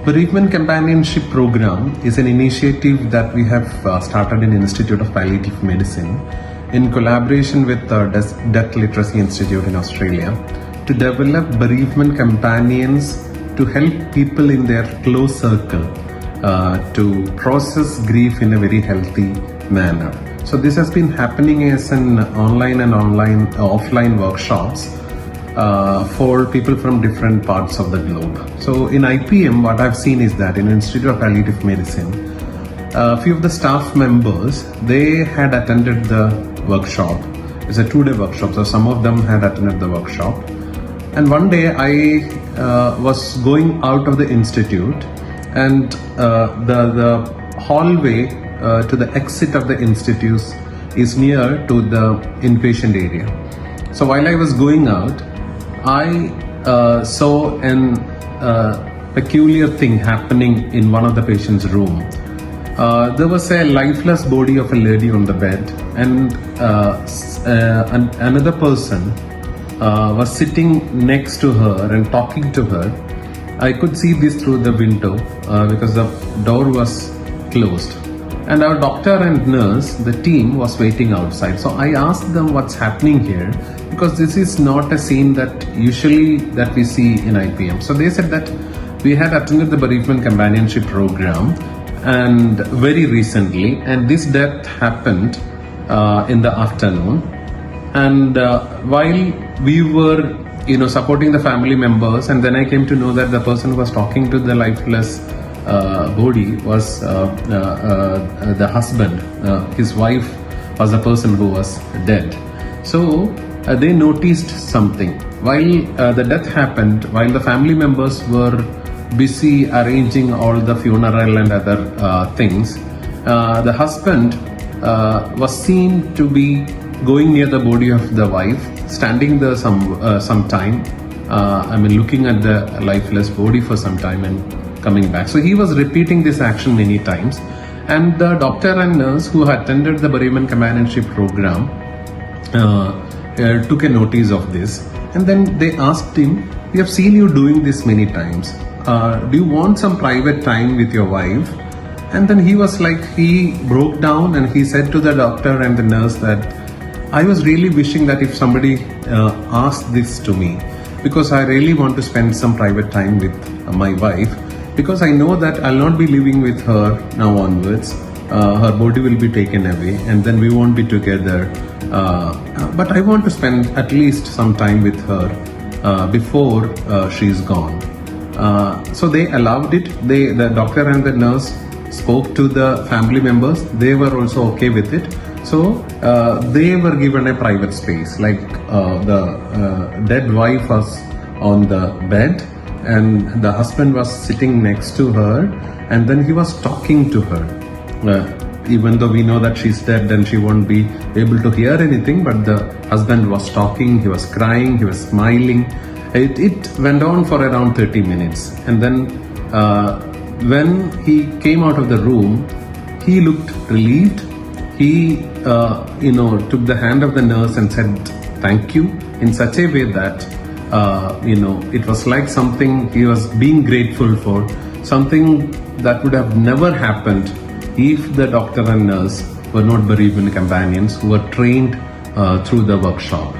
Bereavement Companionship Program is an initiative that we have started in Institute of Palliative Medicine in collaboration with the Death Literacy Institute in Australia to develop bereavement companions to help people in their close circle to process grief in a very healthy manner. So this has been happening as an online and offline workshops for people from different parts of the globe. So in IPM, what I've seen is that in Institute of Palliative Medicine, a few of the staff members, they had attended the workshop. It's a 2-day workshop, so some of them had attended the workshop. And one day I was going out of the institute, and the hallway to the exit of the institute is near to the inpatient area. So while I was going out, I saw an peculiar thing happening in one of the patient's room. There was a lifeless body of a lady on the bed, and another person was sitting next to her and talking to her. I could see this through the window because the door was closed. And our doctor and nurse, the team, was waiting outside. So I asked them what's happening here, because this is not a scene that usually that we see in IPM. So they said that we had attended the Bereavement Companionship Program and very recently, and this death happened in the afternoon. And while we were supporting the family members, and then I came to know that the person who was talking to the lifeless body was the husband. His wife was the person who was dead. So they noticed something. While the death happened, while the family members were busy arranging all the funeral and other things, the husband was seen to be going near the body of the wife, standing there some time, looking at the lifeless body for some time and coming back. So he was repeating this action many times, and the doctor and nurse who attended the Bereavement Companionship Program took a notice of this, and then they asked him, "We have seen you doing this many times. Do you want some private time with your wife?" And then he was like, he broke down and he said to the doctor and the nurse that, "I was really wishing that if somebody asked this to me, because I really want to spend some private time with my wife, because I know that I'll not be living with her now onwards. Her body will be taken away and then we won't be together. But I want to spend at least some time with her before she's gone." So they allowed it. The doctor and the nurse spoke to the family members. They were also okay with it. So they were given a private space, like the dead wife was on the bed and the husband was sitting next to her, and then he was talking to her. Even though we know that she's dead and she won't be able to hear anything, but the husband was talking, he was crying, he was smiling. It went on for around 30 minutes. And then when he came out of the room, he looked relieved. He took the hand of the nurse and said thank you in such a way that it was like something he was being grateful for, something that would have never happened if the doctor and nurse were not bereavement companions who were trained through the workshop.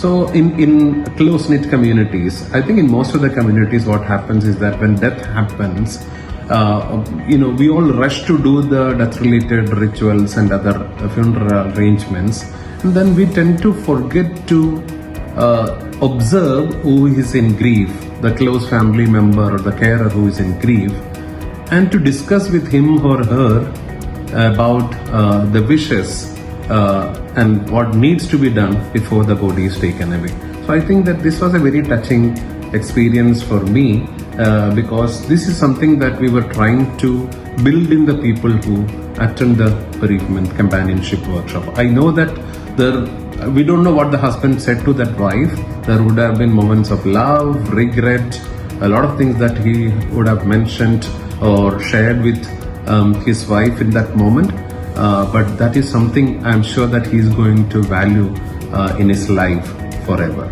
So in close-knit communities, I think in most of the communities what happens is that when death happens, we all rush to do the death-related rituals and other funeral arrangements, and then we tend to forget to observe who is in grief, the close family member or the carer who is in grief, and to discuss with him or her about the wishes and what needs to be done before the body is taken away. So I think that this was a very touching experience for me, because this is something that we were trying to build in the people who attend the Bereavement Companionship Workshop. I know that we don't know what the husband said to that wife. There would have been moments of love, regret, a lot of things that he would have mentioned or shared with his wife in that moment. But that is something I'm sure that he's going to value in his life forever.